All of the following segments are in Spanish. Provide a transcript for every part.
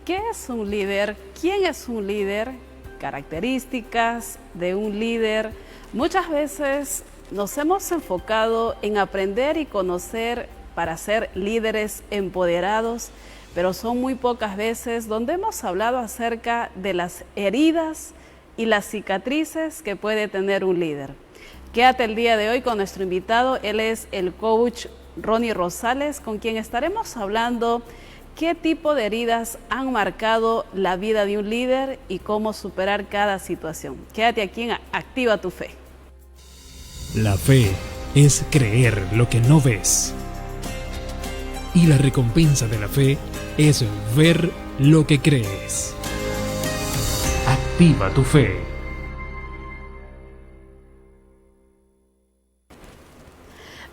¿Qué es un líder? ¿Quién es un líder? Características de un líder. Muchas veces nos hemos enfocado en aprender y conocer para ser líderes empoderados, pero son muy pocas veces donde hemos hablado acerca de las heridas y las cicatrices que puede tener un líder. Quédate el día de hoy con nuestro invitado. Él es el coach Ronnie Rosales, con quien estaremos hablando qué tipo de heridas han marcado la vida de un líder y cómo superar cada situación. Quédate aquí en Activa tu Fe. La fe es creer lo que no ves. Y la recompensa de la fe es ver lo que crees. Activa tu fe.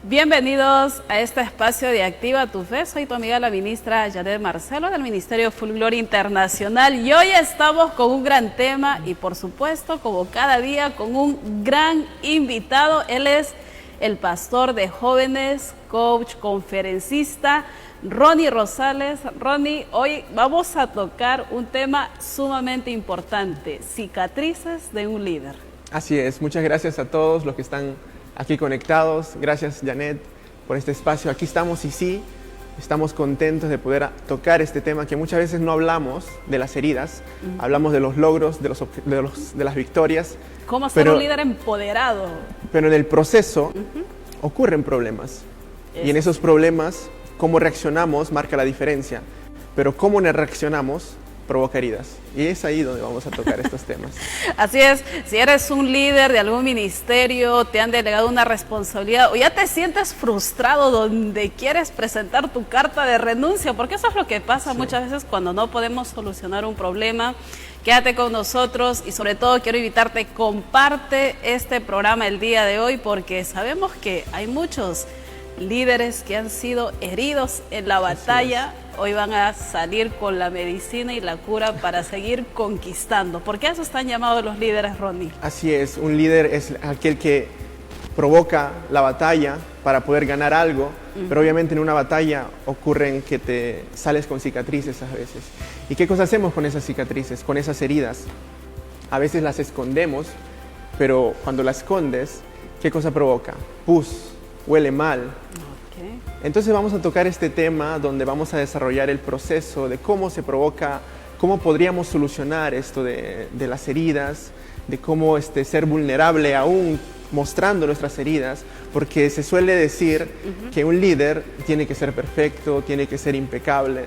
Bienvenidos a este espacio de Activa tu Fe. Soy tu amiga la ministra Janet Marcelo del Ministerio Full Glory Internacional y hoy estamos con un gran tema y por supuesto, como cada día, con un gran invitado. Él es el pastor de jóvenes, coach, conferencista, Ronnie Rosales. Ronnie, hoy vamos a tocar un tema sumamente importante: cicatrices de un líder. Así es, muchas gracias a todos los que están aquí conectados. Gracias, Janet, por este espacio. Aquí estamos y sí, estamos contentos de poder tocar este tema que muchas veces no hablamos de las heridas, hablamos de los logros, de las victorias. ¿Cómo ser un líder empoderado? Pero en el proceso ocurren problemas. Y en esos problemas, cómo reaccionamos marca la diferencia. Pero cómo reaccionamos provoca heridas. Y es ahí donde vamos a tocar estos temas. Así es, si eres un líder de algún ministerio, te han delegado una responsabilidad o ya te sientes frustrado donde quieres presentar tu carta de renuncia, porque eso es lo que pasa muchas veces cuando no podemos solucionar un problema. Quédate con nosotros y sobre todo quiero invitarte, comparte este programa el día de hoy porque sabemos que hay muchos líderes que han sido heridos en la batalla. Hoy van a salir con la medicina y la cura para seguir conquistando. ¿Por qué eso están llamados los líderes, Ronnie? Así es, un líder es aquel que provoca la batalla para poder ganar algo, pero obviamente en una batalla ocurren que te sales con cicatrices a veces. ¿Y qué cosa hacemos con esas cicatrices, con esas heridas? A veces las escondemos, pero cuando las escondes, ¿qué cosa provoca? Pus, huele mal. Entonces vamos a tocar este tema donde vamos a desarrollar el proceso de cómo se provoca, cómo podríamos solucionar esto de las heridas, de cómo ser vulnerable aún mostrando nuestras heridas, porque se suele decir que un líder tiene que ser perfecto, tiene que ser impecable,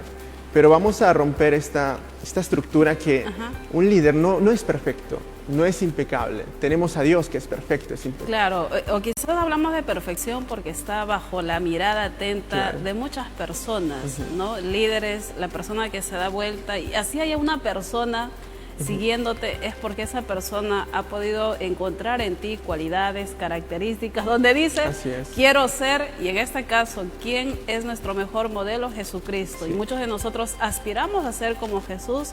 pero vamos a romper esta estructura que un líder no es perfecto, no es impecable. Tenemos a Dios que es perfecto, es impecable. Claro, o quizás hablamos de perfección porque está bajo la mirada atenta de muchas personas, ¿no? Líderes, la persona que se da vuelta y así haya una persona siguiéndote, es porque esa persona ha podido encontrar en ti cualidades, características, donde dice, quiero ser, y en este caso, ¿quién es nuestro mejor modelo? Jesucristo. Y muchos de nosotros aspiramos a ser como Jesús,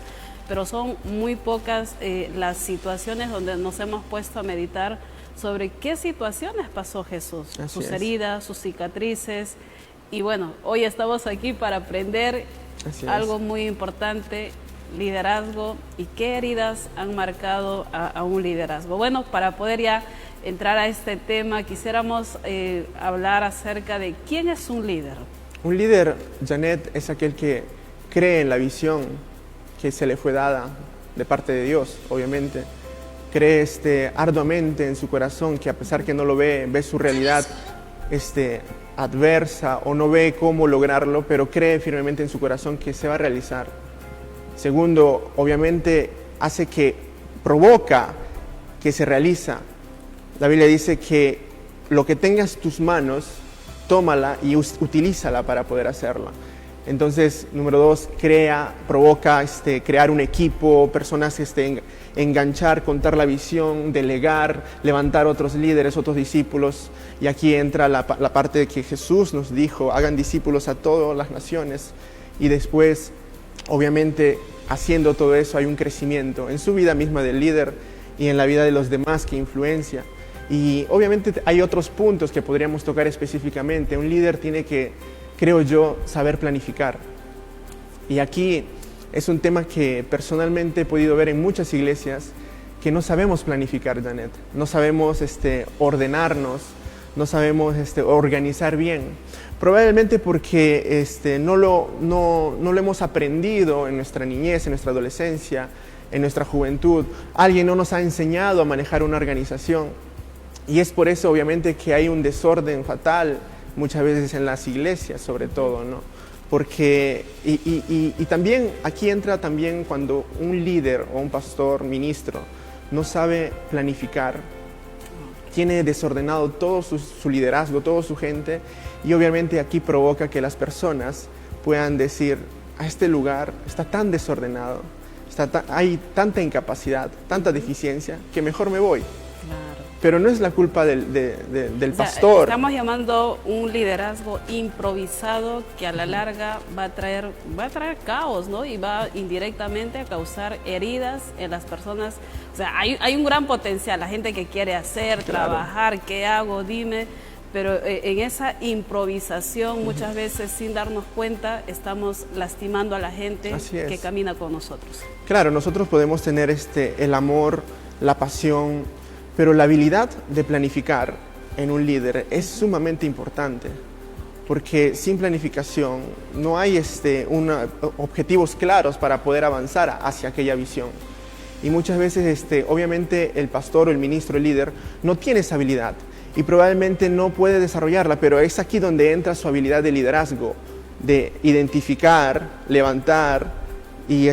pero son muy pocas las situaciones donde nos hemos puesto a meditar sobre qué situaciones pasó Jesús, sus heridas, sus cicatrices. Y bueno, hoy estamos aquí para aprender algo muy importante: liderazgo y qué heridas han marcado a un liderazgo. Bueno, para poder ya entrar a este tema, quisiéramos hablar acerca de quién es un líder. Un líder, Janet, es aquel que cree en la visión que se le fue dada de parte de Dios, obviamente. Cree arduamente en su corazón que a pesar que no lo ve su realidad adversa o no ve cómo lograrlo, pero cree firmemente en su corazón que se va a realizar. Segundo, obviamente provoca que se realiza. La Biblia dice que lo que tengas tus manos, tómala y utilízala para poder hacerla. Entonces, número 2, provoca crear un equipo, personas enganchar, contar la visión, delegar, levantar otros líderes, otros discípulos. Y aquí entra la parte de que Jesús nos dijo, hagan discípulos a todas las naciones. Y después, obviamente, haciendo todo eso hay un crecimiento en su vida misma del líder y en la vida de los demás que influencia. Y obviamente hay otros puntos que podríamos tocar específicamente. Un líder tiene que, creo yo, saber planificar. Y aquí Es un tema que personalmente he podido ver en muchas iglesias que no sabemos planificar, Janet. No sabemos ordenarnos, no sabemos organizar bien. Probablemente porque no lo hemos aprendido en nuestra niñez, en nuestra adolescencia, en nuestra juventud. Alguien no nos ha enseñado a manejar una organización. Y es por eso, obviamente, que hay un desorden fatal muchas veces en las iglesias, sobre todo, ¿no? Porque, y también, aquí entra también cuando un líder o un pastor, ministro, no sabe planificar, tiene desordenado todo su liderazgo, toda su gente, y obviamente aquí provoca que las personas puedan decir, a este lugar está tan desordenado, hay tanta incapacidad, tanta deficiencia, que mejor me voy. Claro. Pero no es la culpa del pastor. Estamos llamando un liderazgo improvisado que a la larga va a traer caos, ¿no? Y va indirectamente a causar heridas en las personas. O sea, hay un gran potencial, la gente que quiere hacer, Claro. trabajar, ¿qué hago? Dime. Pero en esa improvisación, muchas veces sin darnos cuenta, estamos lastimando a la gente que camina con nosotros. Claro, nosotros podemos tener el amor, la pasión, pero la habilidad de planificar en un líder es sumamente importante, porque sin planificación no hay objetivos claros para poder avanzar hacia aquella visión. Y muchas veces, obviamente, el pastor o el ministro, el líder, no tiene esa habilidad y probablemente no puede desarrollarla, pero es aquí donde entra su habilidad de liderazgo, de identificar, levantar y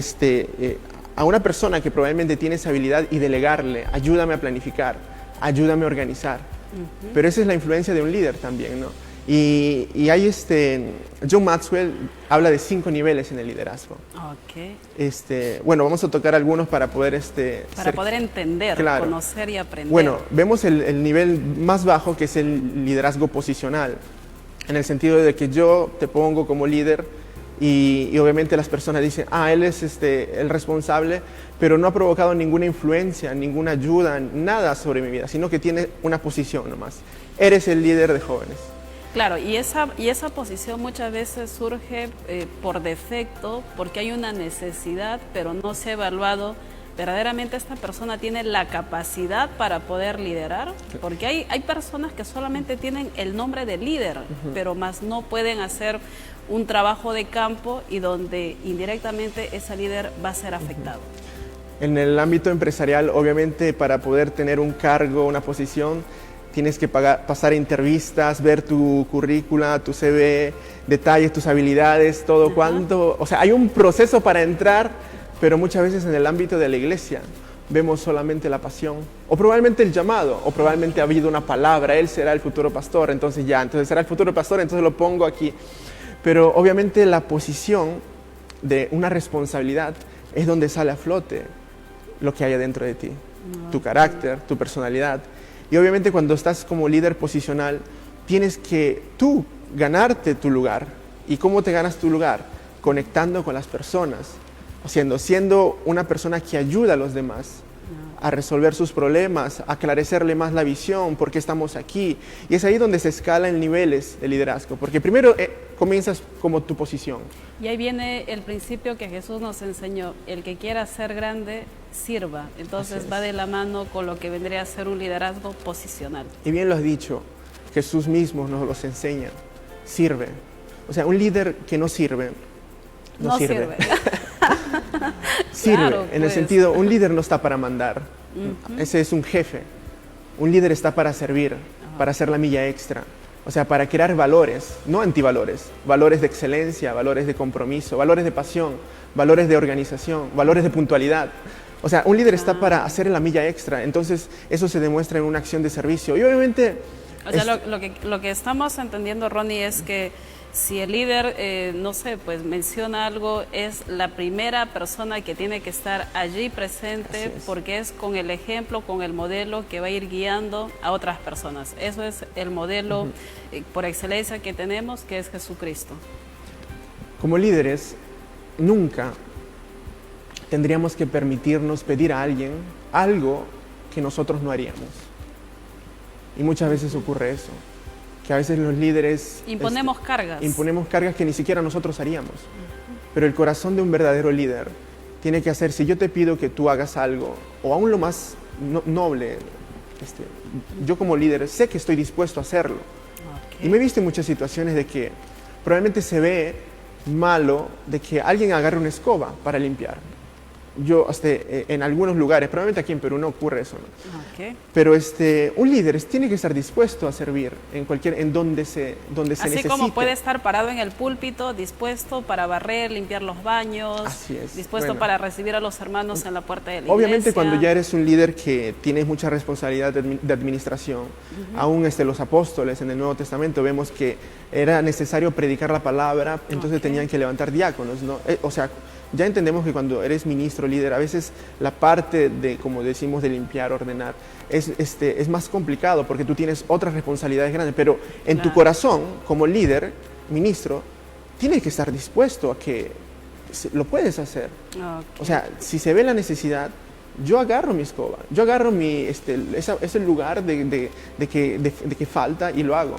a una persona que probablemente tiene esa habilidad y delegarle, ayúdame a planificar, ayúdame a organizar. Pero esa es la influencia de un líder también, ¿no? Y hay John Maxwell habla de 5 niveles en el liderazgo. Okay. Bueno, vamos a tocar algunos para poder poder entender, claro, conocer y aprender. Bueno, vemos el nivel más bajo, que es el liderazgo posicional, en el sentido de que yo te pongo como líder y obviamente las personas dicen, él es el responsable, pero no ha provocado ninguna influencia, ninguna ayuda, nada sobre mi vida, sino que tiene una posición nomás. Eres el líder de jóvenes. Claro, y esa posición muchas veces surge por defecto, porque hay una necesidad, pero no se ha evaluado verdaderamente esta persona tiene la capacidad para poder liderar, porque hay personas que solamente tienen el nombre de líder, pero más no pueden hacer un trabajo de campo y donde indirectamente ese líder va a ser afectado. En el ámbito empresarial, obviamente, para poder tener un cargo, una posición, tienes que pasar entrevistas, ver tu currícula, tu CV, detalles, tus habilidades, todo cuánto. O sea, hay un proceso para entrar, pero muchas veces en el ámbito de la iglesia vemos solamente la pasión, o probablemente el llamado, o probablemente ha habido una palabra, él será el futuro pastor, entonces será el futuro pastor, entonces lo pongo aquí. Pero obviamente la posición de una responsabilidad es donde sale a flote lo que hay adentro de ti, tu carácter, tu personalidad. Y obviamente cuando estás como líder posicional, tienes que tú ganarte tu lugar. ¿Y cómo te ganas tu lugar? Conectando con las personas, siendo una persona que ayuda a los demás a resolver sus problemas, a aclarecerle más la visión, por qué estamos aquí. Y es ahí donde se escala en niveles de liderazgo, porque primero comienzas como tu posición. Y ahí viene el principio que Jesús nos enseñó, el que quiera ser grande, sirva. Entonces va de la mano con lo que vendría a ser un liderazgo posicional. Y bien lo has dicho, Jesús mismo nos los enseña, sirve. O sea, un líder que no sirve, no sirve. Sirve, Claro, en el sentido, un líder no está para mandar, ese es un jefe. Un líder está para servir, para hacer la milla extra, o sea, para crear valores, no antivalores, valores de excelencia, valores de compromiso, valores de pasión, valores de organización, valores de puntualidad. O sea, un líder está para hacer la milla extra, entonces eso se demuestra en una acción de servicio. Y obviamente... O sea, lo que estamos entendiendo, Ronnie, es que si el líder, no sé, pues menciona algo, es la primera persona que tiene que estar allí presente, porque es con el ejemplo, con el modelo que va a ir guiando a otras personas. Eso es el modelo por excelencia que tenemos, que es Jesucristo. Como líderes, nunca tendríamos que permitirnos pedir a alguien algo que nosotros no haríamos. Y muchas veces ocurre eso, que a veces los líderes... Imponemos cargas. Imponemos cargas que ni siquiera nosotros haríamos. Pero el corazón de un verdadero líder tiene que hacer, si yo te pido que tú hagas algo, o aún lo más noble, yo como líder sé que estoy dispuesto a hacerlo. Okay. Y me he visto en muchas situaciones de que probablemente se ve malo de que alguien agarre una escoba para limpiar. Yo, en algunos lugares, probablemente aquí en Perú no ocurre eso, ¿no? Okay. Pero un líder tiene que estar dispuesto a servir en donde se necesite. Así como puede estar parado en el púlpito, dispuesto para barrer, limpiar los baños, Así es. dispuesto para recibir a los hermanos en la puerta de la Obviamente iglesia. cuando ya eres un líder que tienes mucha responsabilidad de administración, aún los apóstoles en el Nuevo Testamento vemos que era necesario predicar la palabra, entonces tenían que levantar diáconos, ¿no? Ya entendemos que cuando eres ministro, líder, a veces la parte de, como decimos, de limpiar, ordenar, es más complicado porque tú tienes otras responsabilidades grandes, pero en tu corazón, como líder, ministro, tienes que estar dispuesto a que lo puedes hacer. Okay. O sea, si se ve la necesidad, yo agarro mi escoba, yo agarro ese lugar de que falta y lo hago.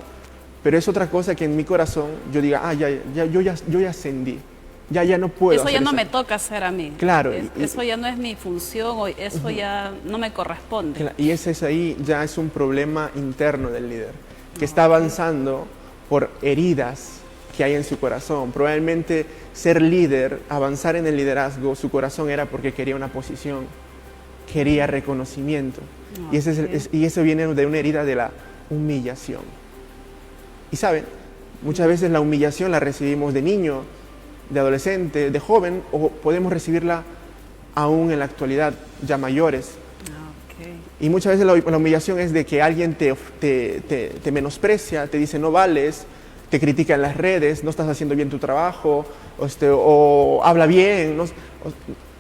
Pero es otra cosa que en mi corazón yo diga, yo ya ascendí. Ya no puedo. Eso ya no me toca hacer a mí. Claro. Eso ya no es mi función, o eso ya no me corresponde. Claro, y ahí ya es un problema interno del líder, que está avanzando por heridas que hay en su corazón. Probablemente ser líder, avanzar en el liderazgo, su corazón era porque quería una posición, quería reconocimiento. Y eso viene de una herida de la humillación. Y saben, muchas veces la humillación la recibimos de niño, de adolescente, de joven, o podemos recibirla aún en la actualidad, ya mayores. Okay. Y muchas veces la humillación es de que alguien te menosprecia, te dice no vales, te critica en las redes, no estás haciendo bien tu trabajo, o habla bien.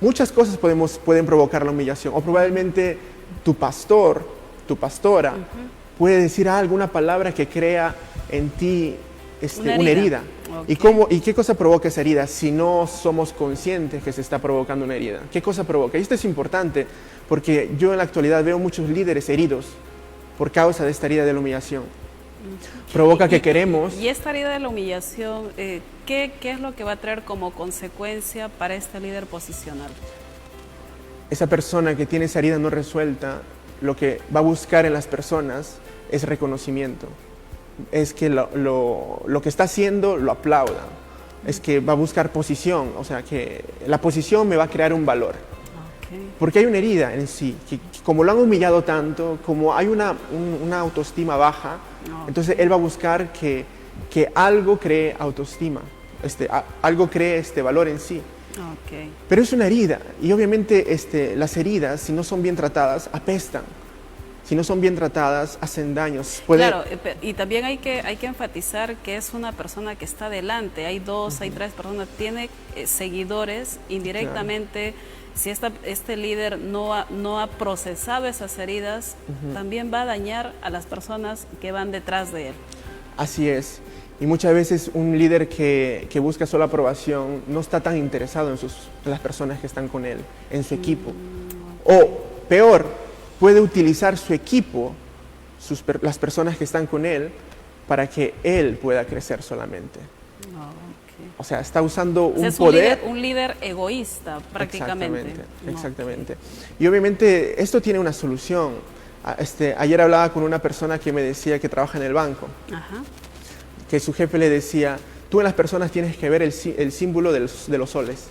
Muchas cosas pueden provocar la humillación. O probablemente tu pastor, tu pastora, puede decir alguna palabra que crea en ti una herida. Okay. ¿Y qué cosa provoca esa herida si no somos conscientes que se está provocando una herida? ¿Qué cosa provoca? Y esto es importante porque yo en la actualidad veo muchos líderes heridos por causa de esta herida de la humillación. Provoca que queremos... Y esta herida de la humillación, ¿qué es lo que va a traer como consecuencia para este líder posicional? Esa persona que tiene esa herida no resuelta, lo que va a buscar en las personas es reconocimiento. Es que lo que está haciendo lo aplaudan, es que va a buscar posición, o sea que la posición me va a crear un valor. Okay. Porque hay una herida en sí, que como lo han humillado tanto, como hay una autoestima baja, entonces él va a buscar que algo cree autoestima, algo cree valor en sí. Okay. Pero es una herida, y obviamente las heridas, si no son bien tratadas, apestan. Si no son bien tratadas, hacen daños. Claro, y también hay que enfatizar que es una persona que está delante. Hay dos, hay tres personas, tiene seguidores indirectamente. Claro. Si este líder no ha procesado esas heridas, también va a dañar a las personas que van detrás de él. Así es. Y muchas veces un líder que busca solo aprobación no está tan interesado en las personas que están con él, en su equipo. O peor, puede utilizar su equipo, las personas que están con él, para que él pueda crecer solamente. Okay. O sea, está usando un poder... Un líder egoísta, prácticamente. Exactamente. Y obviamente esto tiene una solución. Ayer hablaba con una persona que me decía que trabaja en el banco. Ajá. Que su jefe le decía, tú en las personas tienes que ver el símbolo de los soles.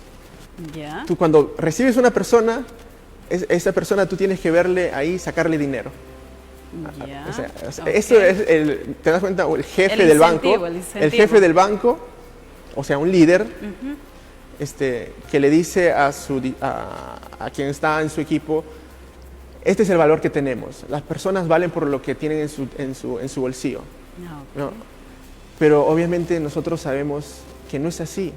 Ya. Tú cuando recibes una persona... esa persona tú tienes que verle ahí, sacarle dinero. Yeah. O sea, eso es ¿te das cuenta? El jefe del banco, el jefe del banco, o sea, un líder, que le dice a quien está en su equipo, este es el valor que tenemos. Las personas valen por lo que tienen en su bolsillo. Okay. ¿No? Pero obviamente nosotros sabemos que no es así.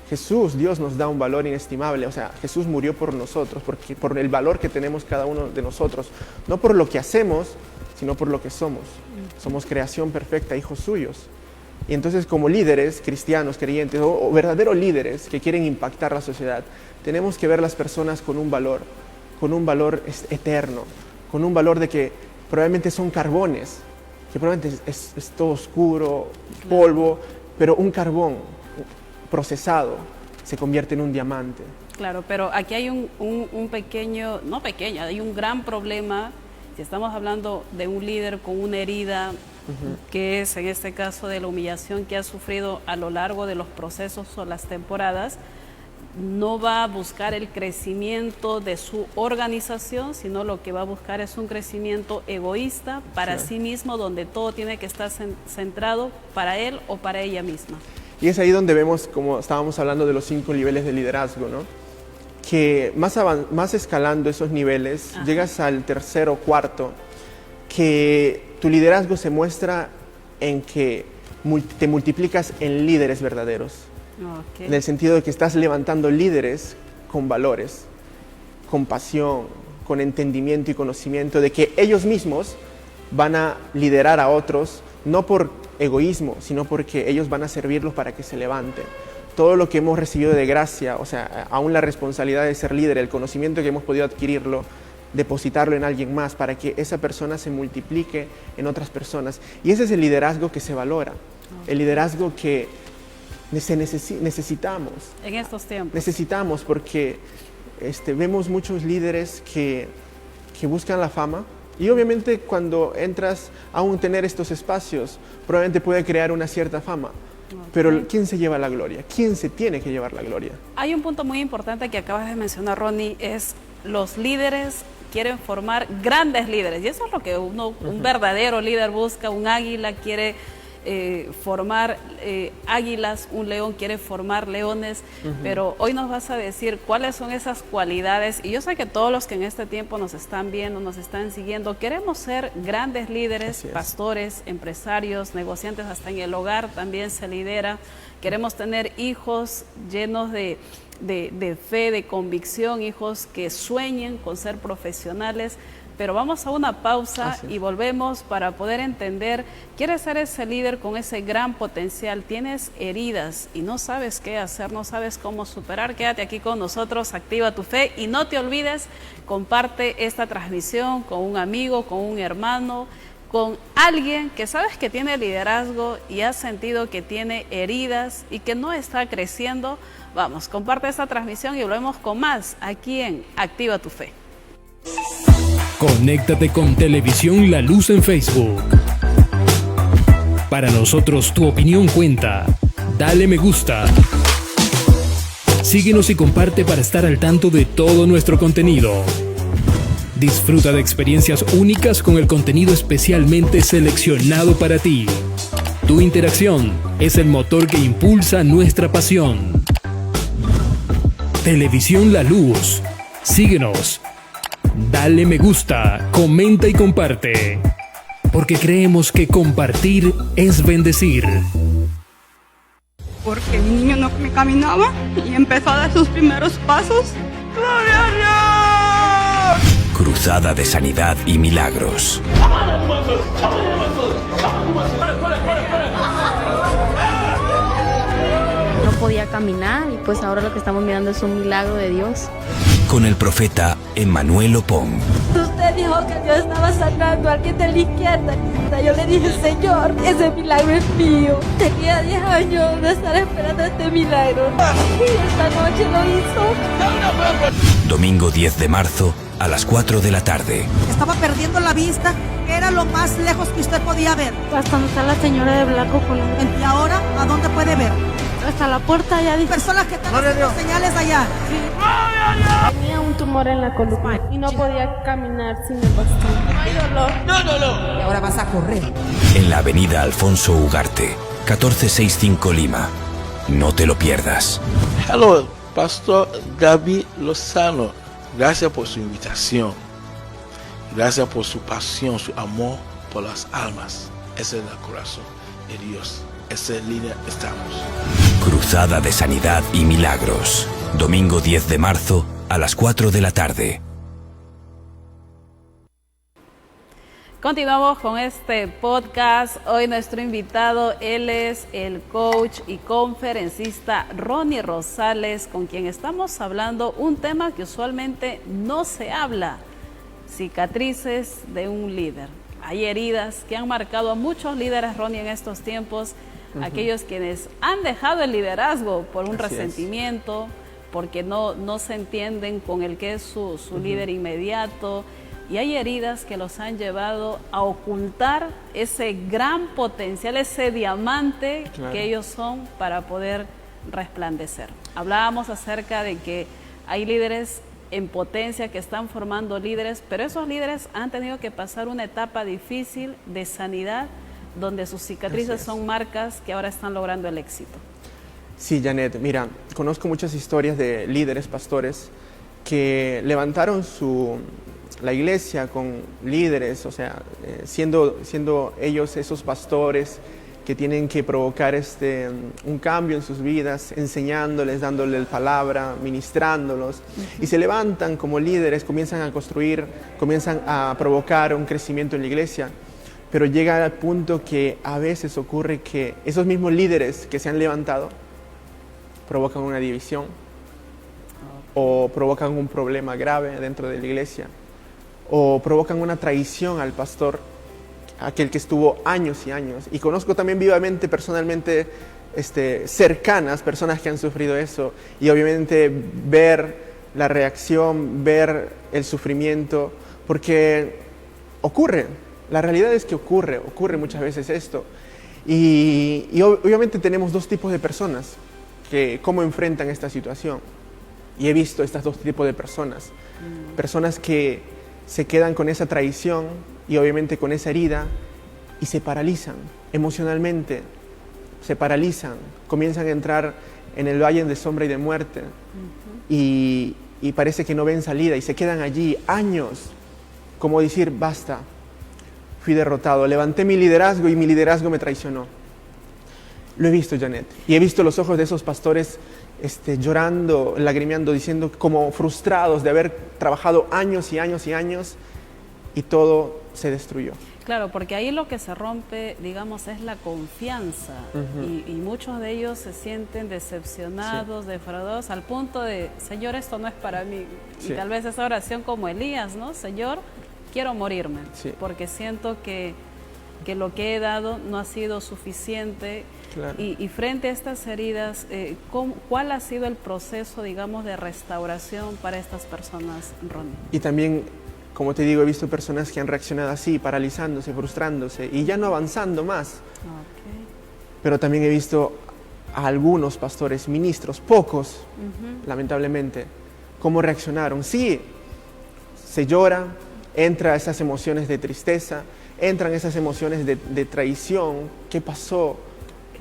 Jesús, Dios nos da un valor inestimable, o sea, Jesús murió por nosotros, por el valor que tenemos cada uno de nosotros, no por lo que hacemos, sino por lo que somos. Somos creación perfecta, hijos suyos. Y entonces como líderes cristianos, creyentes o verdaderos líderes que quieren impactar la sociedad, tenemos que ver las personas con un valor eterno, con un valor de que probablemente son carbones, que probablemente es todo oscuro, polvo, pero un carbón procesado se convierte en un diamante. Claro, pero aquí hay un pequeño, no pequeño, hay un gran problema. Si estamos hablando de un líder con una herida, que es en este caso de la humillación que ha sufrido a lo largo de los procesos o las temporadas, no va a buscar el crecimiento de su organización, sino lo que va a buscar es un crecimiento egoísta para sí mismo, donde todo tiene que estar centrado para él o para ella misma. Y es ahí donde vemos, como estábamos hablando de los 5 niveles de liderazgo, ¿no? Que más escalando esos niveles, llegas al tercero o cuarto, que tu liderazgo se muestra en que te multiplicas en líderes verdaderos. Okay. En el sentido de que estás levantando líderes con valores, con pasión, con entendimiento y conocimiento de que ellos mismos van a liderar a otros, no por egoísmo, sino porque ellos van a servirlos para que se levanten. Todo lo que hemos recibido de gracia, o sea, aún la responsabilidad de ser líder, el conocimiento que hemos podido adquirirlo, depositarlo en alguien más para que esa persona se multiplique en otras personas. Y ese es el liderazgo que se valora, el liderazgo que necesitamos. En estos tiempos. Necesitamos porque vemos muchos líderes que buscan la fama y obviamente cuando entras a tener estos espacios, probablemente puede crear una cierta fama. Okay. Pero ¿quién se lleva la gloria? ¿Quién se tiene que llevar la gloria? Hay un punto muy importante que acabas de mencionar, Ronnie, es los líderes quieren formar grandes líderes y eso es lo que un verdadero líder busca. Un águila quiere formar águilas, un león quiere formar leones, pero hoy nos vas a decir cuáles son esas cualidades, y yo sé que todos los que en este tiempo nos están viendo, nos están siguiendo, queremos ser grandes líderes, pastores, empresarios, negociantes, hasta en el hogar también se lidera, queremos tener hijos llenos de fe, de convicción, hijos que sueñen con ser profesionales. Pero vamos a una pausa y volvemos para poder entender, ¿quieres ser ese líder con ese gran potencial? ¿Tienes heridas y no sabes qué hacer, no sabes cómo superar? Quédate aquí con nosotros, activa tu fe y no te olvides, comparte esta transmisión con un amigo, con un hermano, con alguien que sabes que tiene liderazgo y has sentido que tiene heridas y que no está creciendo. Vamos, comparte esta transmisión y volvemos con más aquí en Activa tu Fe. Conéctate con Televisión La Luz en Facebook. Para nosotros tu opinión cuenta. Dale me gusta. Síguenos y comparte para estar al tanto de todo nuestro contenido. Disfruta de experiencias únicas con el contenido especialmente seleccionado para ti. Tu interacción es el motor que impulsa nuestra pasión. Televisión La Luz. Síguenos. Dale me gusta, comenta y comparte, porque creemos que compartir es bendecir. Porque mi niño no me caminaba y empezó a dar sus primeros pasos. ¡Gloria a Dios! Cruzada de sanidad y milagros. No podía caminar y pues ahora lo que estamos mirando es un milagro de Dios. Con el profeta Emmanuel Opón. Usted dijo que Dios estaba sanando a alguien de la izquierda. Yo le dije, Señor, ese milagro es mío. Tenía 10 años de estar esperando este milagro. Y esta noche lo hizo. Domingo 10 de marzo a las 4 de la tarde. Estaba perdiendo la vista, que era lo más lejos que usted podía ver. Hasta donde está la señora de blanco con la... ¿Y ahora a dónde puede ver? Hasta la puerta allá. Personas que están haciendo señales allá. Sí. Tenía un tumor en la columna y no podía caminar sin el bastón. Hay dolor. No. Y ahora vas a correr. En la avenida Alfonso Ugarte, 1465 Lima. No te lo pierdas. Hello, Pastor David Lozano. Gracias por su invitación. Gracias por su pasión, su amor por las almas. Ese es el corazón de Dios. Esa línea estamos. Cruzada de sanidad y milagros. Domingo 10 de marzo a las 4 de la tarde. Continuamos con este podcast. Hoy nuestro invitado, él es el coach y conferencista Ronnie Rosales, con quien estamos hablando un tema que usualmente no se habla: cicatrices de un líder. Hay heridas que han marcado a muchos líderes, Ronnie, en estos tiempos. aquellos quienes han dejado el liderazgo por un Así resentimiento, porque no se entienden con el que es su líder inmediato, y hay heridas que los han llevado a ocultar ese gran potencial, ese diamante que ellos son para poder resplandecer. Hablábamos acerca de que hay líderes en potencia que están formando líderes, pero esos líderes han tenido que pasar una etapa difícil de sanidad, donde sus cicatrices son marcas que ahora están logrando el éxito. Sí, Janet, mira, conozco muchas historias de líderes, pastores, que levantaron la iglesia con líderes, o sea, siendo ellos esos pastores que tienen que provocar un cambio en sus vidas, enseñándoles, dándoles palabra, ministrándolos, y se levantan como líderes, comienzan a construir, comienzan a provocar un crecimiento en la iglesia, pero llega al punto que a veces ocurre que esos mismos líderes que se han levantado provocan una división o provocan un problema grave dentro de la iglesia o provocan una traición al pastor, aquel que estuvo años y años. Y conozco también vivamente, personalmente, cercanas, personas que han sufrido eso, y obviamente ver la reacción, ver el sufrimiento, porque ocurre, la realidad es que ocurre muchas veces esto. Y obviamente tenemos dos tipos de personas que cómo enfrentan esta situación. Y he visto estos dos tipos de personas. Personas que se quedan con esa traición y obviamente con esa herida y se paralizan emocionalmente, se paralizan, comienzan a entrar en el valle de sombra y de muerte y parece que no ven salida y se quedan allí años, como decir, basta, fui derrotado, levanté mi liderazgo y mi liderazgo me traicionó. Lo he visto, Janet, y he visto los ojos de esos pastores llorando, lagrimeando, diciendo como frustrados de haber trabajado años y años y años y todo se destruyó. Claro, porque ahí lo que se rompe, digamos, es la confianza y muchos de ellos se sienten decepcionados, defraudados, al punto de, Señor, esto no es para mí. Y tal vez esa oración como Elías, ¿no? Señor, quiero morirme, porque siento que lo que he dado no ha sido suficiente. Claro. Y frente a estas heridas, ¿cuál ha sido el proceso, digamos, de restauración para estas personas, Ronnie? Y también, como te digo, he visto personas que han reaccionado así, paralizándose, frustrándose y ya no avanzando más. Okay. Pero también he visto a algunos pastores, ministros, pocos, lamentablemente, cómo reaccionaron. Sí, se llora, entra esas emociones de tristeza, entran esas emociones de traición. ¿Qué pasó?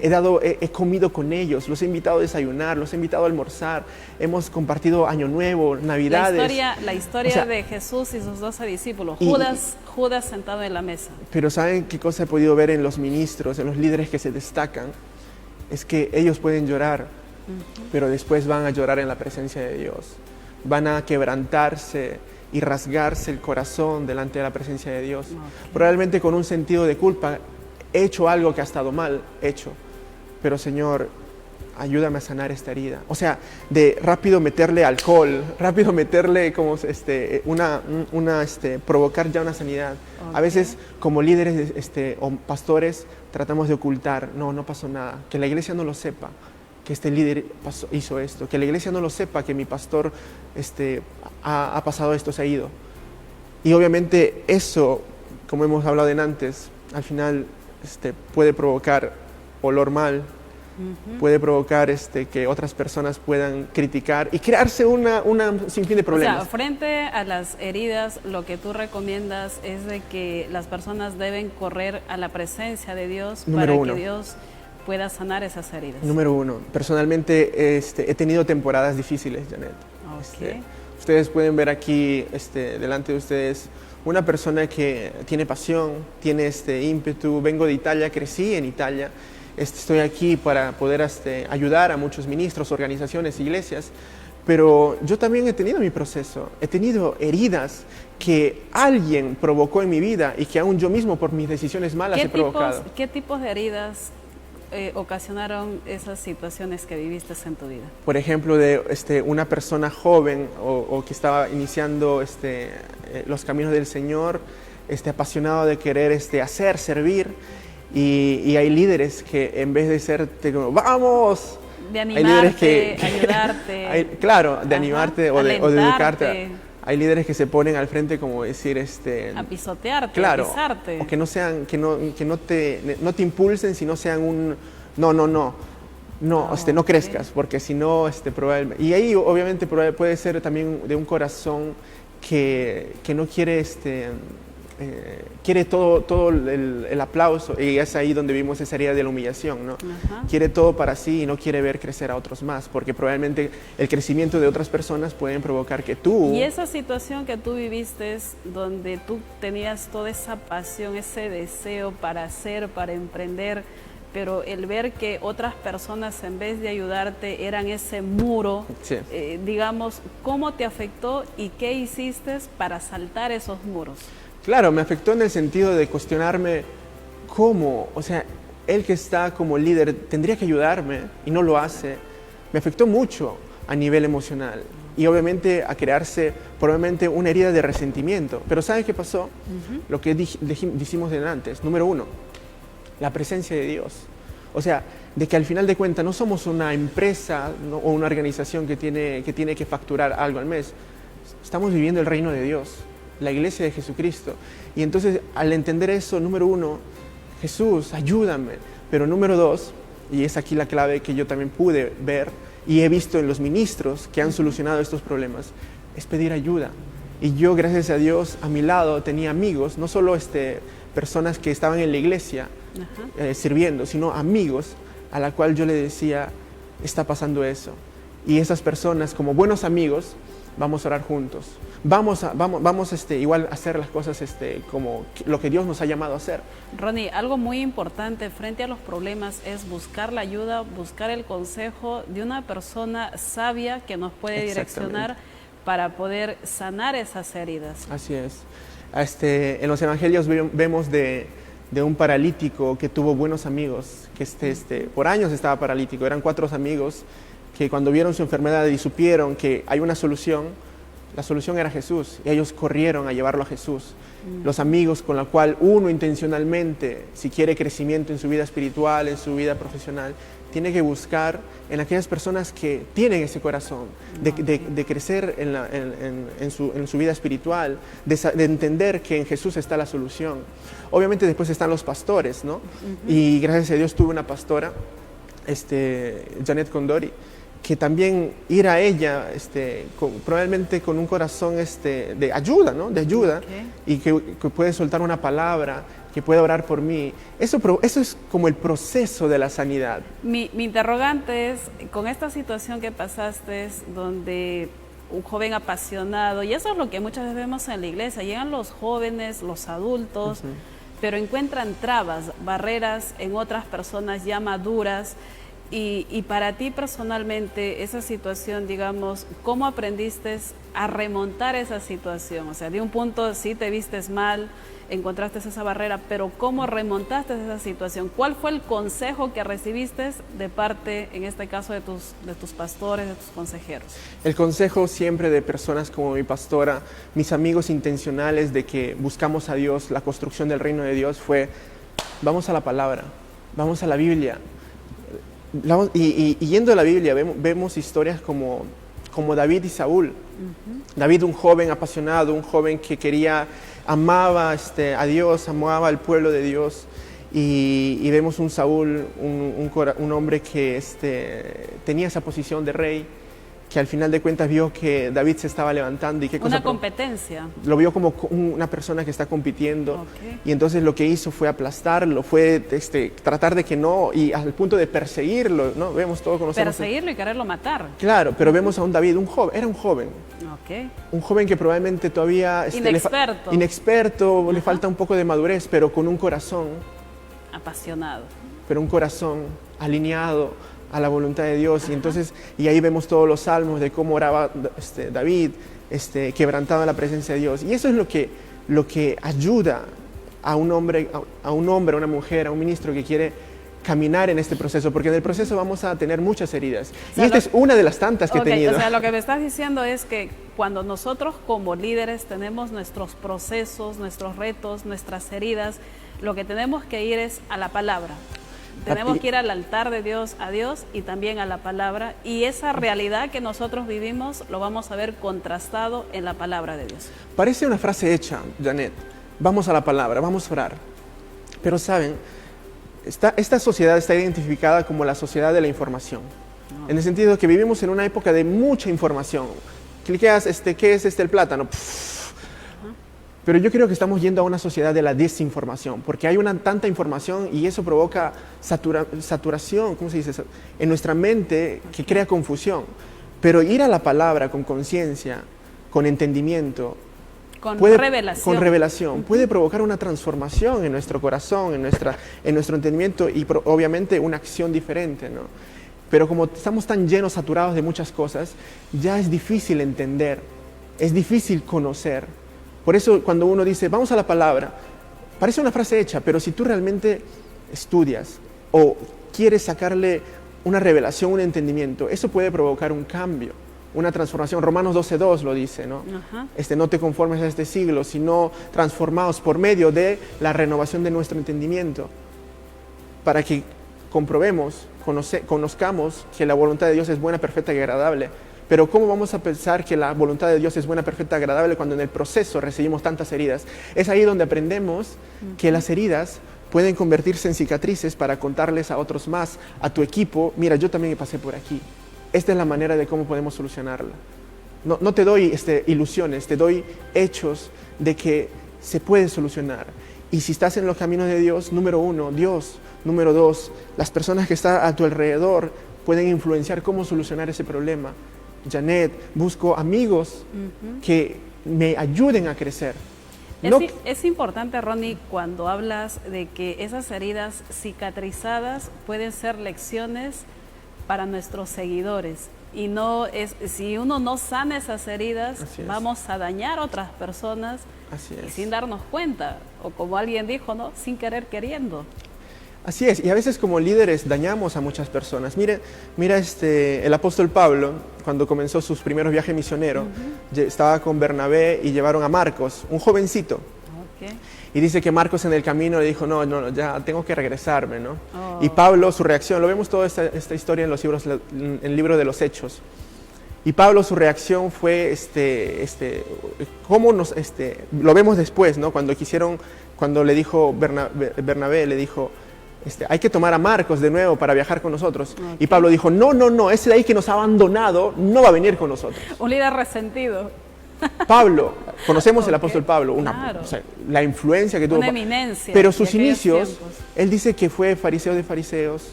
He comido con ellos, los he invitado a desayunar, los he invitado a almorzar, hemos compartido Año Nuevo, Navidades. La historia, o sea, de Jesús y sus 12 discípulos, Judas sentado en la mesa. Pero ¿saben qué cosa he podido ver en los ministros, en los líderes que se destacan? Es que ellos pueden llorar, pero después van a llorar en la presencia de Dios. Van a quebrantarse y rasgarse el corazón delante de la presencia de Dios. Probablemente con un sentido de culpa, he hecho algo que ha estado mal hecho. Pero Señor, ayúdame a sanar esta herida. O sea, de rápido meterle alcohol, rápido meterle como provocar ya una sanidad. Okay. A veces como líderes o pastores tratamos de ocultar, no pasó nada, que la iglesia no lo sepa, que este líder hizo esto, que la iglesia no lo sepa, que mi pastor ha pasado esto, se ha ido. Y obviamente eso, como hemos hablado antes, al final puede provocar olor mal, puede provocar que otras personas puedan criticar y crearse una sinfín de problemas. O sea, frente a las heridas, lo que tú recomiendas es de que las personas deben correr a la presencia de Dios que Dios pueda sanar esas heridas. Número uno, personalmente he tenido temporadas difíciles, Janet. Okay. Ustedes pueden ver aquí, delante de ustedes, una persona que tiene pasión, tiene ímpetu. Vengo de Italia, crecí en Italia. Estoy aquí para poder ayudar a muchos ministros, organizaciones, iglesias, pero yo también he tenido mi proceso, he tenido heridas que alguien provocó en mi vida y que aún yo mismo por mis decisiones malas he provocado. ¿Qué tipos de heridas ocasionaron esas situaciones que viviste en tu vida? Por ejemplo, de una persona joven o que estaba iniciando los caminos del Señor, apasionado de querer servir. Y hay líderes que en vez de serte como, ¡vamos! De animarte, ayudarte. Claro, de animarte o de educarte. Hay líderes que se ponen al frente como decir, a pisotearte, claro, a pisarte. o que no sean, que no te impulsen, sino sean un, no crezcas, porque si no, probablemente. Y ahí obviamente puede ser también de un corazón que no quiere, quiere todo el aplauso, y es ahí donde vimos esa herida de la humillación, ¿no? Quiere todo para sí y no quiere ver crecer a otros más, porque probablemente el crecimiento de otras personas pueden provocar que tú... Y esa situación que tú viviste, donde tú tenías toda esa pasión, ese deseo para hacer, para emprender, pero el ver que otras personas en vez de ayudarte eran ese muro, sí. Digamos, ¿cómo te afectó y qué hiciste para saltar esos muros? Claro, me afectó en el sentido de cuestionarme cómo, o sea, él que está como líder tendría que ayudarme y no lo hace. Me afectó mucho a nivel emocional y obviamente a crearse probablemente una herida de resentimiento. Pero ¿saben qué pasó? Lo que dijimos de antes. Número 1, la presencia de Dios. O sea, de que al final de cuentas no somos una empresa, ¿no? O una organización que tiene que facturar algo al mes. Estamos viviendo el reino de Dios, la iglesia de Jesucristo. Y entonces, al entender eso, número 1, Jesús, ayúdame. Pero número 2, y es aquí la clave que yo también pude ver y he visto en los ministros que han solucionado estos problemas, es pedir ayuda. Y yo, gracias a Dios, a mi lado tenía amigos, no solo personas que estaban en la iglesia sirviendo, sino amigos a la cual yo le decía, está pasando eso. Y esas personas, como buenos amigos, vamos a orar juntos. Vamos igual a hacer las cosas como lo que Dios nos ha llamado a hacer. Ronnie, algo muy importante frente a los problemas es buscar la ayuda, buscar el consejo de una persona sabia que nos puede direccionar para poder sanar esas heridas. Así es. En los evangelios vemos de un paralítico que tuvo buenos amigos, que por años estaba paralítico. Eran 4 amigos que cuando vieron su enfermedad y supieron que hay una solución, la solución era Jesús, y ellos corrieron a llevarlo a Jesús. Los amigos con la cual uno intencionalmente, si quiere crecimiento en su vida espiritual, en su vida profesional, tiene que buscar en aquellas personas que tienen ese corazón de crecer en su vida espiritual, de entender que en Jesús está la solución. Obviamente después están los pastores, ¿no? Y gracias a Dios tuve una pastora, Janet Condori, que también ir a ella probablemente con un corazón de ayuda, ¿no? De ayuda, y que puede soltar una palabra, que puede orar por mí. Eso es como el proceso de la sanidad. Mi interrogante es, con esta situación que pasaste, donde un joven apasionado, y eso es lo que muchas veces vemos en la iglesia, llegan los jóvenes, los adultos, pero encuentran trabas, barreras en otras personas ya maduras. Y para ti personalmente, esa situación, digamos, ¿cómo aprendiste a remontar esa situación? O sea, de un punto sí te vistes mal, encontraste esa barrera, pero ¿cómo remontaste esa situación? ¿Cuál fue el consejo que recibiste de parte, en este caso, de tus pastores, de tus consejeros? El consejo siempre de personas como mi pastora, mis amigos intencionales de que buscamos a Dios, la construcción del reino de Dios fue, vamos a la palabra, vamos a la Biblia. Y yendo a la Biblia vemos historias como David y Saúl. David, un joven apasionado, un joven que amaba a Dios, amaba al pueblo de Dios, y vemos un Saúl, un hombre que tenía esa posición de rey, que al final de cuentas vio que David se estaba levantando. ¿Y qué cosa? Una competencia. Lo vio como una persona que está compitiendo, y entonces lo que hizo fue aplastarlo, fue tratar de que no, y al punto de perseguirlo, ¿no? Vemos todo, conocemos. Perseguirlo y quererlo matar. Claro, pero vemos a un David, era un joven. Un joven que probablemente todavía... inexperto, le falta un poco de madurez, pero con un corazón... apasionado. Pero un corazón alineado a la voluntad de Dios. Y ahí vemos todos los salmos de cómo oraba David, quebrantado en la presencia de Dios. Y eso es lo que ayuda a un hombre, a una mujer, a un ministro que quiere caminar en este proceso, porque en el proceso vamos a tener muchas heridas. Y esta es una de las tantas que he tenido. O sea, lo que me estás diciendo es que cuando nosotros como líderes tenemos nuestros procesos, nuestros retos, nuestras heridas, lo que tenemos que ir es a la palabra. Tenemos que ir al altar de Dios, a Dios y también a la palabra. Y esa realidad que nosotros vivimos lo vamos a ver contrastado en la palabra de Dios. Parece una frase hecha, Janet. Vamos a la palabra, vamos a orar. Pero saben, esta sociedad está identificada como la sociedad de la información. En el sentido de que vivimos en una época de mucha información. Cliqueas, ¿qué es el plátano? Pero yo creo que estamos yendo a una sociedad de la desinformación, porque hay tanta información y eso provoca saturación, ¿cómo se dice eso? En nuestra mente, que crea confusión. Pero ir a la palabra con conciencia, con entendimiento, con revelación, puede provocar una transformación en nuestro corazón, en nuestro entendimiento y obviamente una acción diferente, ¿no? Pero como estamos tan llenos, saturados de muchas cosas, ya es difícil entender, es difícil conocer. Por eso cuando uno dice, vamos a la palabra, parece una frase hecha, pero si tú realmente estudias o quieres sacarle una revelación, un entendimiento, eso puede provocar un cambio, una transformación. Romanos 12:2 lo dice, ¿no? No te conformes a este siglo, sino transformaos por medio de la renovación de nuestro entendimiento, para que comprobemos, conozcamos que la voluntad de Dios es buena, perfecta y agradable. Pero ¿cómo vamos a pensar que la voluntad de Dios es buena, perfecta, agradable cuando en el proceso recibimos tantas heridas? Es ahí donde aprendemos que las heridas pueden convertirse en cicatrices para contarles a otros más, a tu equipo. Mira, yo también pasé por aquí. Esta es la manera de cómo podemos solucionarla. No te doy ilusiones, te doy hechos de que se puede solucionar. Y si estás en los caminos de Dios, número 1, Dios. Número 2, las personas que están a tu alrededor pueden influenciar cómo solucionar ese problema. Janet, busco amigos que me ayuden a crecer. Es importante, Ronnie, cuando hablas de que esas heridas cicatrizadas pueden ser lecciones para nuestros seguidores. Y si uno no sana esas heridas, vamos a dañar a otras personas y sin darnos cuenta. O como alguien dijo, ¿no? Sin querer queriendo. Así es, y a veces como líderes dañamos a muchas personas. Mira el apóstol Pablo, cuando comenzó sus primeros viajes misioneros, estaba con Bernabé y llevaron a Marcos, un jovencito. Y dice que Marcos en el camino le dijo, no, ya tengo que regresarme, ¿no? Y Pablo, su reacción, lo vemos toda esta historia en el libro de los Hechos. Y Pablo, su reacción fue, lo vemos después, ¿no? Cuando le dijo Bernabé, le dijo, hay que tomar a Marcos de nuevo para viajar con nosotros. Y Pablo dijo, no, ese de ahí que nos ha abandonado no va a venir con nosotros. Un líder resentido. Pablo, conocemos el apóstol Pablo, la influencia que tuvo. Una eminencia. Pero sus inicios, él dice que fue fariseo de fariseos,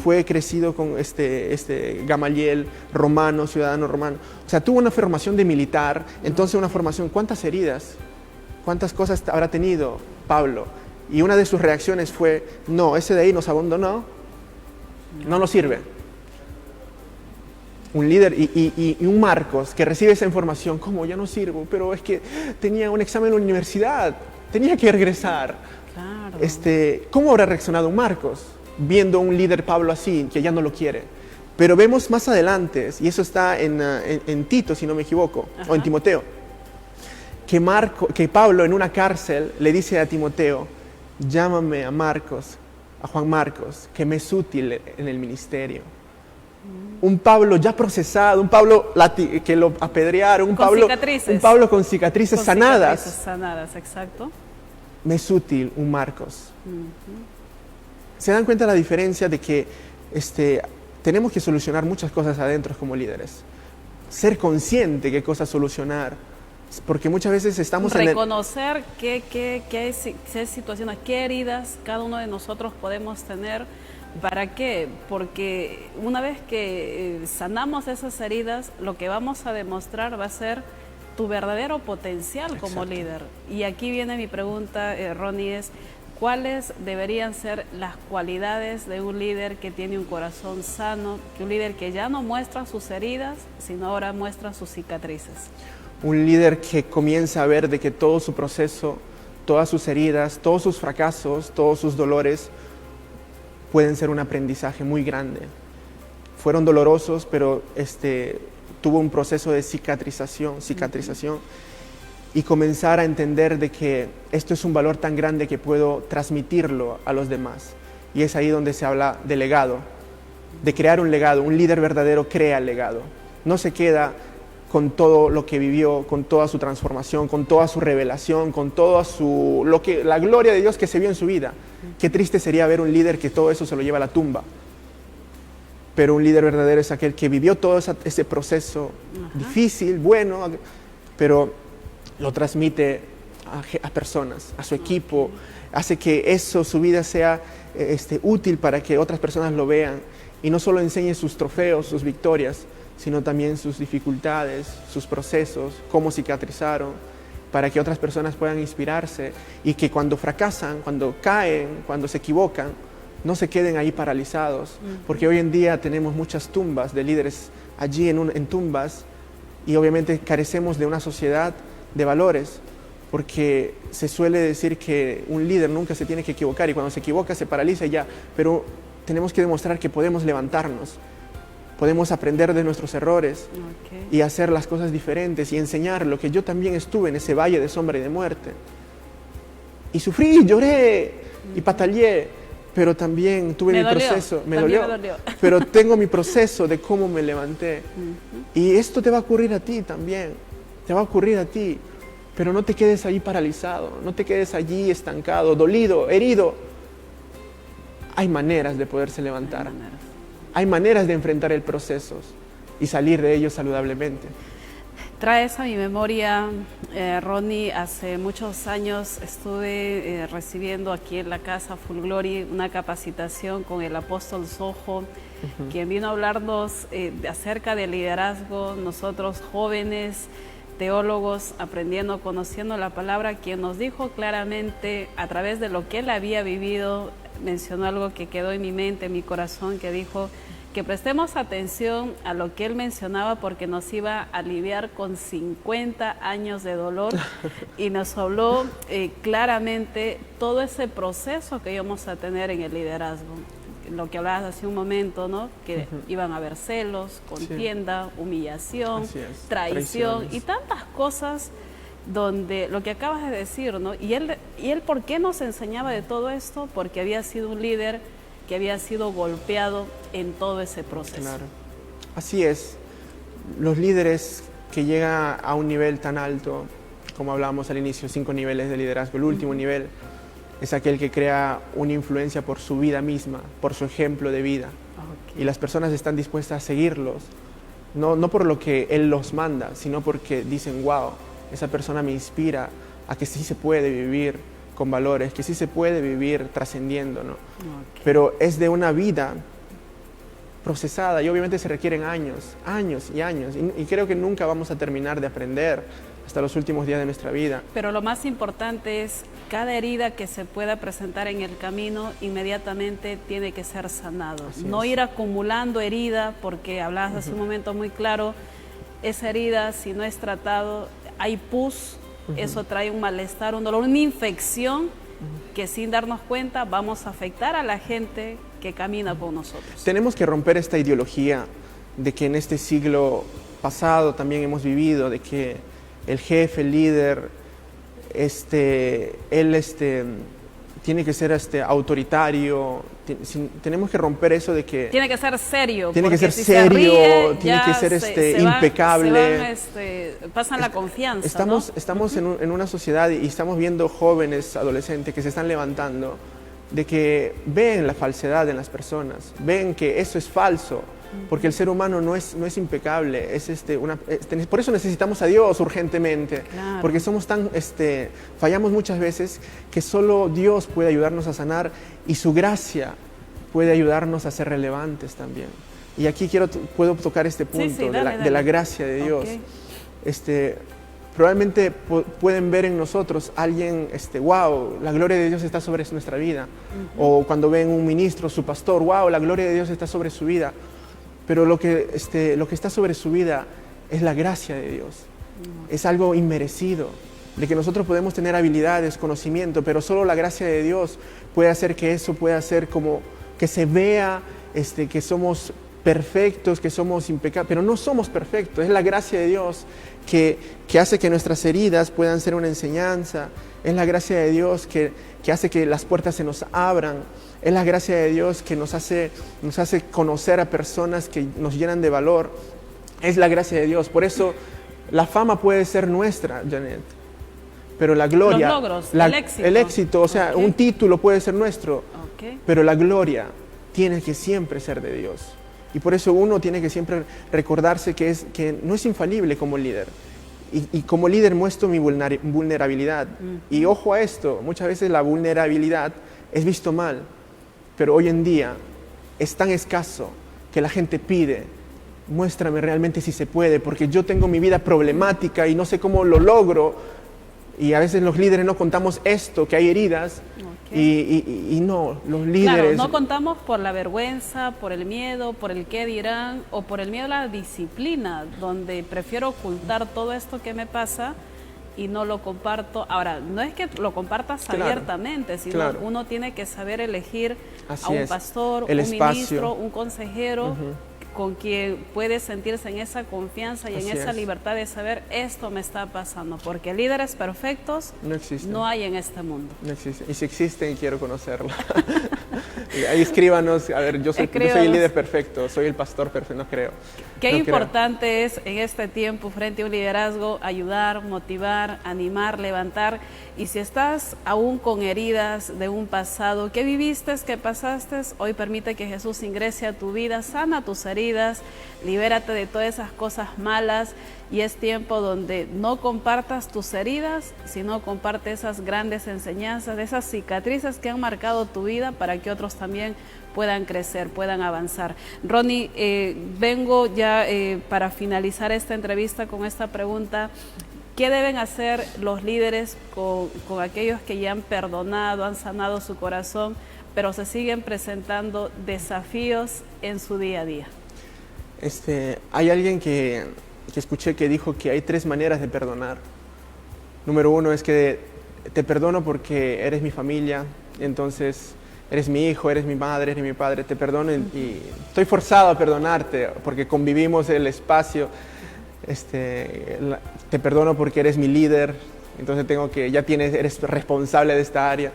fue crecido con Gamaliel, romano, ciudadano romano. O sea, tuvo una formación de militar, entonces una formación, ¿cuántas heridas? ¿Cuántas cosas habrá tenido Pablo? Y una de sus reacciones fue, no, ese de ahí nos abandonó, no nos sirve. Un líder y un Marcos que recibe esa información, ¿cómo? Ya no sirvo, pero es que tenía un examen en la universidad, tenía que regresar. Claro. ¿Cómo habrá reaccionado un Marcos viendo a un líder Pablo así, que ya no lo quiere? Pero vemos más adelante, y eso está en Tito, si no me equivoco, o en Timoteo, que Pablo en una cárcel le dice a Timoteo, llámame a Juan Marcos, que me es útil en el ministerio. Un Pablo ya procesado, un Pablo que lo apedrearon, un Pablo con cicatrices sanadas. Sanadas, exacto. Me es útil un Marcos. ¿Se dan cuenta la diferencia de que tenemos que solucionar muchas cosas adentro como líderes? Ser consciente qué cosas solucionar. Porque muchas veces estamos reconocer qué situaciones, qué heridas cada uno de nosotros podemos tener. ¿Para qué? Porque una vez que sanamos esas heridas, lo que vamos a demostrar va a ser tu verdadero potencial como líder. Y aquí viene mi pregunta, Ronnie, es ¿cuáles deberían ser las cualidades de un líder que tiene un corazón sano, que un líder que ya no muestra sus heridas, sino ahora muestra sus cicatrices? Un líder que comienza a ver de que todo su proceso, todas sus heridas, todos sus fracasos, todos sus dolores pueden ser un aprendizaje muy grande. Fueron dolorosos, pero tuvo un proceso de cicatrización. y comenzar a entender de que esto es un valor tan grande que puedo transmitirlo a los demás. Y es ahí donde se habla de legado, de crear un legado. Un líder verdadero crea legado. No se queda con todo lo que vivió, con toda su transformación, con toda su revelación, con toda la gloria de Dios que se vio en su vida. Qué triste sería ver un líder que todo eso se lo lleva a la tumba. Pero un líder verdadero es aquel que vivió todo ese proceso difícil, bueno, pero lo transmite a personas, a su equipo, hace que eso, su vida sea útil para que otras personas lo vean y no solo enseñe sus trofeos, sus victorias, sino también sus dificultades, sus procesos, cómo cicatrizaron, para que otras personas puedan inspirarse y que cuando fracasan, cuando caen, cuando se equivocan, no se queden ahí paralizados, porque hoy en día tenemos muchas tumbas de líderes allí en tumbas y obviamente carecemos de una sociedad de valores, porque se suele decir que un líder nunca se tiene que equivocar y cuando se equivoca se paraliza y ya, pero tenemos que demostrar que podemos levantarnos, podemos aprender de nuestros errores y hacer las cosas diferentes y enseñar lo que yo también estuve en ese valle de sombra y de muerte. Y sufrí, lloré y pataleé, pero también tuve mi proceso, me dolió, pero tengo mi proceso de cómo me levanté. Y esto te va a ocurrir a ti también, te va a ocurrir a ti, pero no te quedes ahí paralizado, no te quedes allí estancado, dolido, herido. Hay maneras de poderse levantar, hay maneras de enfrentar el proceso y salir de ellos saludablemente. Traes a mi memoria, Ronnie, hace muchos años estuve recibiendo aquí en la casa Full Glory una capacitación con el apóstol Sojo, quien vino a hablarnos acerca del liderazgo, nosotros jóvenes, teólogos, aprendiendo, conociendo la palabra, quien nos dijo claramente a través de lo que él había vivido, mencionó algo que quedó en mi mente, en mi corazón, que dijo que prestemos atención a lo que él mencionaba porque nos iba a aliviar con 50 años de dolor y nos habló claramente todo ese proceso que íbamos a tener en el liderazgo. Lo que hablabas hace un momento, ¿no? Que iban a haber celos, contienda, humillación, traición y tantas cosas donde lo que acabas de decir, ¿no? Y él ¿por qué nos enseñaba de todo esto? Porque había sido un líder que había sido golpeado en todo ese proceso. Claro. Así es. Los líderes que llegan a un nivel tan alto, como hablábamos al inicio, 5 niveles de liderazgo, el último nivel es aquel que crea una influencia por su vida misma, por su ejemplo de vida. Y las personas están dispuestas a seguirlos, no por lo que él los manda, sino porque dicen, wow, esa persona me inspira a que sí se puede vivir con valores, que sí se puede vivir trascendiendo, ¿no? Pero es de una vida procesada y obviamente se requieren años y años. Y creo que nunca vamos a terminar de aprender hasta los últimos días de nuestra vida. Pero lo más importante es cada herida que se pueda presentar en el camino inmediatamente tiene que ser sanado. No ir acumulando herida, porque hablabas hace un momento muy claro, esa herida si no es tratado, hay pus, eso trae un malestar, un dolor, una infección que sin darnos cuenta vamos a afectar a la gente que camina con nosotros. Tenemos que romper esta ideología de que en este siglo pasado también hemos vivido, de que el jefe, el líder, él tiene que ser autoritario. Tenemos que romper eso de que tiene que ser serio, tiene que ser si serio, ríe, tiene que ser impecable. Pasan la confianza. Estamos en una sociedad y estamos viendo jóvenes, adolescentes que se están levantando, de que ven la falsedad en las personas, ven que eso es falso. Porque el ser humano no es impecable, por eso necesitamos a Dios urgentemente, porque somos fallamos muchas veces que solo Dios puede ayudarnos a sanar y su gracia puede ayudarnos a ser relevantes también. Y aquí puedo tocar este punto de la gracia de Dios. Probablemente pueden ver en nosotros alguien, wow, la gloria de Dios está sobre nuestra vida. O cuando ven un ministro, su pastor, wow, la gloria de Dios está sobre su vida. Pero lo que está sobre su vida es la gracia de Dios. Es algo inmerecido, de que nosotros podemos tener habilidades, conocimiento, pero solo la gracia de Dios puede hacer que eso pueda ser como que se vea que somos perfectos, que somos impecables, pero no somos perfectos. Es la gracia de Dios que hace que nuestras heridas puedan ser una enseñanza. Es la gracia de Dios que hace que las puertas se nos abran. Es la gracia de Dios que nos hace conocer a personas que nos llenan de valor. Es la gracia de Dios. Por eso la fama puede ser nuestra, Janet, pero la gloria, los logros, el éxito, o sea, un título puede ser nuestro, pero la gloria tiene que siempre ser de Dios. Y por eso uno tiene que siempre recordarse que no es infalible como líder. Y como líder muestro mi vulnerabilidad. Y ojo a esto, muchas veces la vulnerabilidad es visto mal, pero hoy en día es tan escaso que la gente pide, muéstrame realmente si se puede, porque yo tengo mi vida problemática y no sé cómo lo logro. Y a veces los líderes no contamos esto, que hay heridas. Y no, los líderes... Claro, no contamos por la vergüenza, por el miedo, por el qué dirán o por el miedo a la disciplina, donde prefiero ocultar todo esto que me pasa y no lo comparto. Ahora, no es que lo compartas abiertamente, sino uno tiene que saber elegir a un pastor, un ministro, un consejero, con quien puede sentirse en esa confianza y en esa libertad de saber esto me está pasando, porque líderes perfectos no hay en este mundo. No existen, y si existen quiero conocerlo. Ahí escríbanos, a ver, yo soy el líder perfecto, soy el pastor perfecto, no creo. Qué importante es en este tiempo frente a un liderazgo ayudar, motivar, animar, levantar. Y si estás aún con heridas de un pasado, ¿qué viviste, qué pasaste? Hoy permite que Jesús ingrese a tu vida, sana tus heridas, libérate de todas esas cosas malas. Y es tiempo donde no compartas tus heridas, sino comparte esas grandes enseñanzas, esas cicatrices que han marcado tu vida para que otros también puedan crecer, puedan avanzar. Ronnie, vengo ya para finalizar esta entrevista con esta pregunta. ¿Qué deben hacer los líderes con aquellos que ya han perdonado, han sanado su corazón, pero se siguen presentando desafíos en su día a día? Hay alguien que escuché que dijo que hay 3 maneras de perdonar. Número 1 es que te perdono porque eres mi familia, entonces eres mi hijo, eres mi madre, eres mi padre, te perdono y estoy forzado a perdonarte porque convivimos el espacio. Te perdono porque eres mi líder, entonces eres responsable de esta área.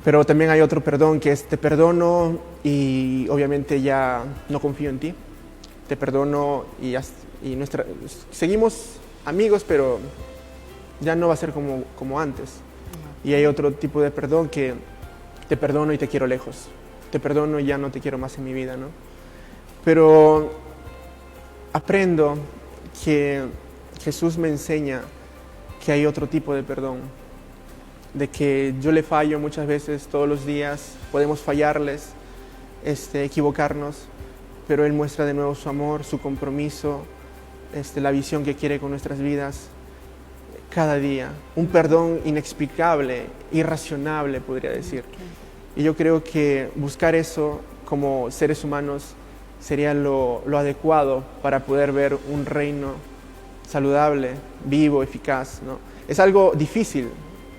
Pero también hay otro perdón que es te perdono y obviamente ya no confío en ti. Te perdono y seguimos amigos, pero ya no va a ser como antes. Y hay otro tipo de perdón que te perdono y te quiero lejos. Te perdono y ya no te quiero más en mi vida, ¿no? Pero aprendo que Jesús me enseña que hay otro tipo de perdón, de que yo le fallo muchas veces todos los días, podemos fallarles, equivocarnos, pero Él muestra de nuevo su amor, su compromiso, la visión que quiere con nuestras vidas cada día. Un perdón inexplicable, irracionable, podría decir. Y yo creo que buscar eso como seres humanos sería lo adecuado para poder ver un reino saludable, vivo, eficaz, ¿no? Es algo difícil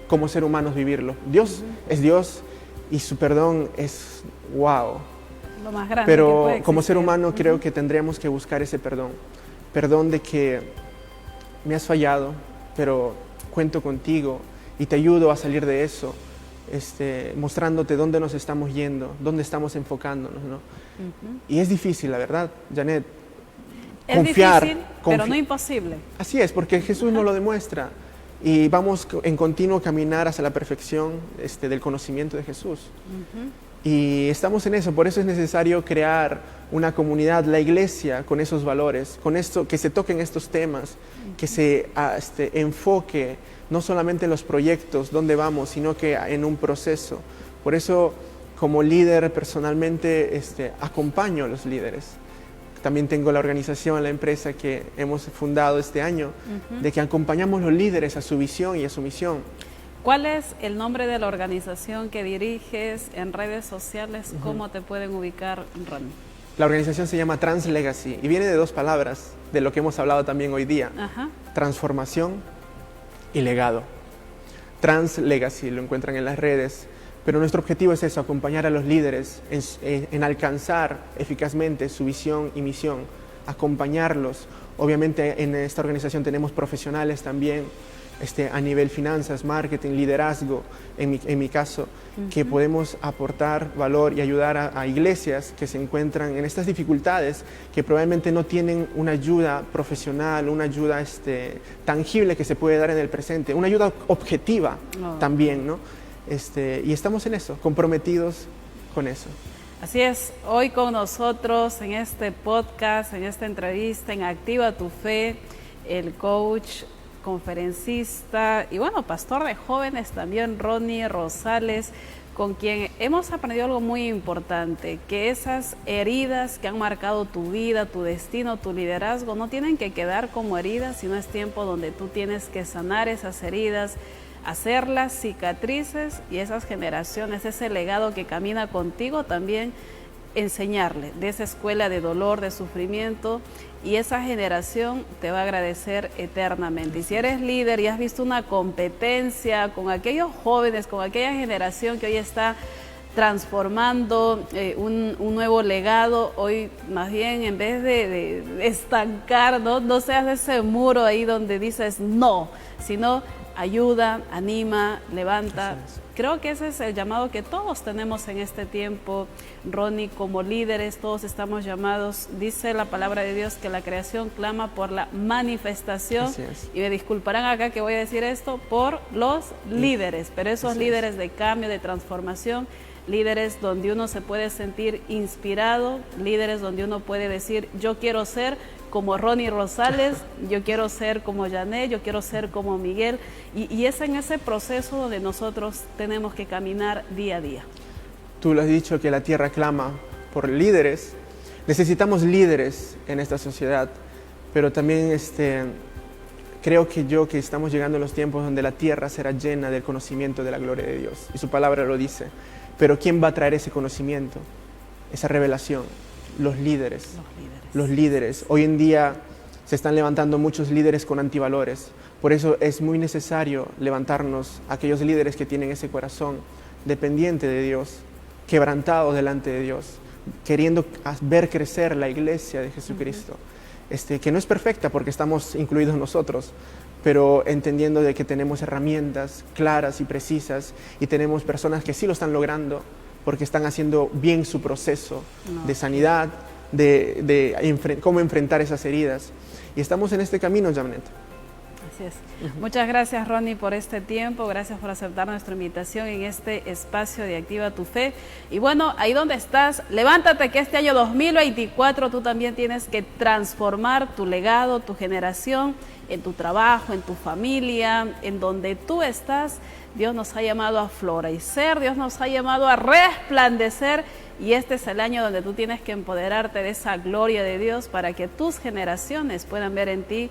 como ser humanos vivirlo. Dios es Dios y su perdón es wow. Lo más grande pero que puede existir. Como ser humano creo que tendríamos que buscar ese perdón. Perdón de que me has fallado, pero cuento contigo y te ayudo a salir de eso, mostrándote dónde nos estamos yendo, dónde estamos enfocándonos, ¿no? Y es difícil, la verdad, Janet. Es difícil, pero no imposible. Así es, porque Jesús nos lo demuestra. Y vamos en continuo caminar hacia la perfección del conocimiento de Jesús. Y estamos en eso, por eso es necesario crear una comunidad, la iglesia, con esos valores, con esto, que se toquen estos temas, que se enfoque no solamente en los proyectos, dónde vamos, sino que en un proceso. Por eso, como líder, personalmente acompaño a los líderes. También tengo la organización, la empresa que hemos fundado este año, de que acompañamos a los líderes a su visión y a su misión. ¿Cuál es el nombre de la organización que diriges en redes sociales? ¿Cómo te pueden ubicar, Ronnie? La organización se llama Trans Legacy y viene de 2 palabras, de lo que hemos hablado también hoy día. Transformación y legado. Trans Legacy, lo encuentran en las redes, Pero nuestro objetivo es eso, acompañar a los líderes en alcanzar eficazmente su visión y misión, acompañarlos. Obviamente en esta organización tenemos profesionales también, a nivel finanzas, marketing, liderazgo, en mi caso, que podemos aportar valor y ayudar a iglesias que se encuentran en estas dificultades, que probablemente no tienen una ayuda profesional, una ayuda tangible que se puede dar en el presente, una ayuda objetiva también, ¿no? Y estamos en eso, comprometidos con eso. Así es, hoy con nosotros en este podcast, en esta entrevista, en Activa tu Fe, el coach, conferencista y bueno, pastor de jóvenes también, Ronnie Rosales, con quien hemos aprendido algo muy importante, que esas heridas que han marcado tu vida, tu destino, tu liderazgo, no tienen que quedar como heridas, sino es tiempo donde tú tienes que sanar esas heridas, hacerlas cicatrices y esas generaciones, ese legado que camina contigo también, enseñarle de esa escuela de dolor, de sufrimiento, y esa generación te va a agradecer eternamente. Y si eres líder y has visto una competencia con aquellos jóvenes, con aquella generación que hoy está transformando un nuevo legado, hoy más bien en vez de estancar, no seas ese muro ahí donde dices no, sino ayuda, anima, levanta. Creo que ese es el llamado que todos tenemos en este tiempo, Ronnie, como líderes, todos estamos llamados. Dice la palabra de Dios que la creación clama por la manifestación, y me disculparán acá que voy a decir esto, por los líderes, pero esos líderes de cambio, de transformación, líderes donde uno se puede sentir inspirado, líderes donde uno puede decir, yo quiero ser como Ronnie Rosales, yo quiero ser como Janet, yo quiero ser como Miguel, y es en ese proceso donde nosotros tenemos que caminar día a día. Tú lo has dicho, que la tierra clama por líderes. Necesitamos líderes en esta sociedad, pero también creo que estamos llegando a los tiempos donde la tierra será llena del conocimiento de la gloria de Dios, y su palabra lo dice. Pero ¿quién va a traer ese conocimiento, esa revelación? Los líderes. Los líderes. Hoy en día se están levantando muchos líderes con antivalores. Por eso es muy necesario levantarnos aquellos líderes que tienen ese corazón dependiente de Dios, quebrantado delante de Dios, queriendo ver crecer la iglesia de Jesucristo, que no es perfecta porque estamos incluidos nosotros, pero entendiendo de que tenemos herramientas claras y precisas, y tenemos personas que sí lo están logrando porque están haciendo bien su proceso de sanidad, de cómo enfrentar esas heridas. Y estamos en este camino, Janet. Así es. Muchas gracias, Ronnie, por este tiempo. Gracias por aceptar nuestra invitación en este espacio de Activa tu Fe. Y bueno, ahí donde estás, levántate, que este año 2024 tú también tienes que transformar tu legado, tu generación, en tu trabajo, en tu familia, en donde tú estás. Dios nos ha llamado a florecer, Dios nos ha llamado a resplandecer, y este es el año donde tú tienes que empoderarte de esa gloria de Dios para que tus generaciones puedan ver en ti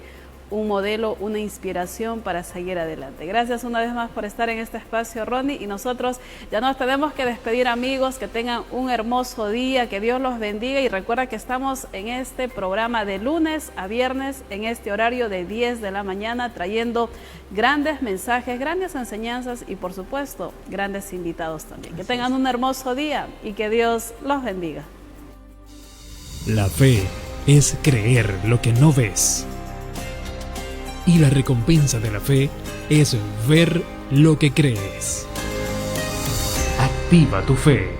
un modelo, una inspiración para seguir adelante. Gracias una vez más por estar en este espacio, Ronnie, y nosotros ya nos tenemos que despedir, amigos. Que tengan un hermoso día, que Dios los bendiga, y recuerda que estamos en este programa de lunes a viernes en este horario de 10 de la mañana, trayendo grandes mensajes, grandes enseñanzas y por supuesto grandes invitados también. Que tengan un hermoso día y que Dios los bendiga. La fe es creer lo que no ves. Y la recompensa de la fe es ver lo que crees. Activa tu fe.